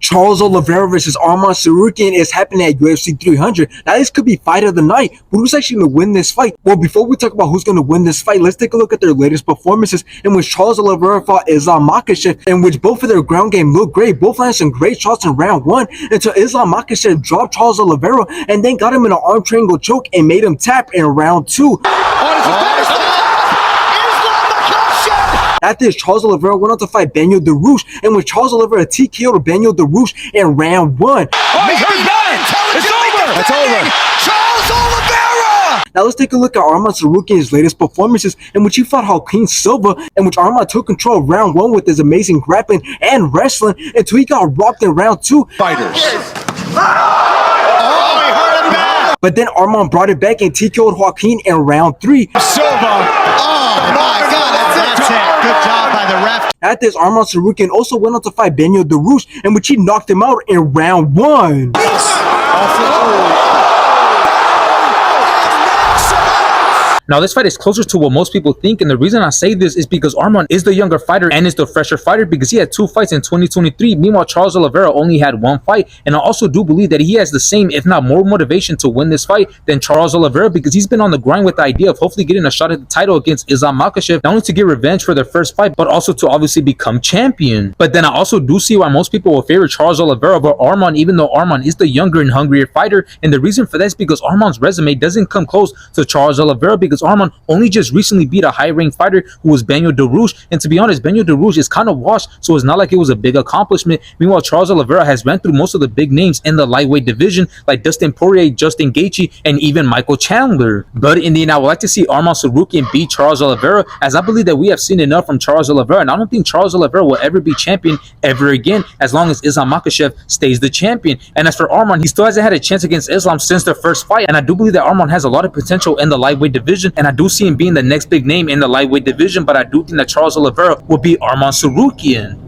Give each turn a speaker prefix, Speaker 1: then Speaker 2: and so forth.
Speaker 1: Charles Oliveira versus Arman Tsarukyan is happening at UFC 300. Now, this could be fight of the night, but who's actually going to win this fight? Well, before we talk about who's going to win this fight, let's take a look at their latest performances in which Charles Oliveira fought Islam Makhachev, in which both of their ground game looked great. Both landed some great shots in round one until Islam Makhachev dropped Charles Oliveira and then got him in an arm triangle choke and made him tap in round two. After this, Charles Oliveira went on to fight Beneil Dariush, and with Charles Oliveira TKO'd Beneil Dariush in round one.
Speaker 2: It's over! It's over! Charles Oliveira!
Speaker 1: Now let's take a look at Arman Tsarukyan's latest performances, in which he fought Joaquin Silva, in which Arman took control of round one with his amazing grappling and wrestling until he got rocked in round two.
Speaker 2: Fighters.
Speaker 1: But then Arman brought it back and TKO'd Joaquin in round three.
Speaker 2: Silva. Oh my God, that's it. Good job by the ref.
Speaker 1: At this, Arman Tsarukyan also went on to fight Beneil Dariush, in which he knocked him out in round one.
Speaker 3: Now, this fight is closer to what most people think, and the reason I say this is because Arman is the younger fighter and is the fresher fighter because he had 2 fights in 2023. Meanwhile, Charles Oliveira only had 1 fight, and I also do believe that he has the same, if not more, motivation to win this fight than Charles Oliveira because he's been on the grind with the idea of hopefully getting a shot at the title against Islam Makhachev, not only to get revenge for their first fight, but also to obviously become champion. But then I also do see why most people will favor Charles Oliveira over Arman, even though Arman is the younger and hungrier fighter, and the reason for that is because Arman's resume doesn't come close to Charles Oliveira because Arman only just recently beat a high-ranked fighter who was Beneil Dariush, and to be honest, Beneil Dariush is kind of washed, so it's not like it was a big accomplishment. Meanwhile, Charles Oliveira has ran through most of the big names in the lightweight division, like Dustin Poirier, Justin Gaethje, and even Michael Chandler. But in the end, I would like to see Arman Tsarukyan beat Charles Oliveira, as I believe that we have seen enough from Charles Oliveira, and I don't think Charles Oliveira will ever be champion ever again, as long as Islam Makhachev stays the champion. And as for Arman, he still hasn't had a chance against Islam since their first fight, and I do believe that Arman has a lot of potential in the lightweight division, and I do see him being the next big name in the lightweight division, but I do think that Charles Oliveira will beat Arman Tsarukyan.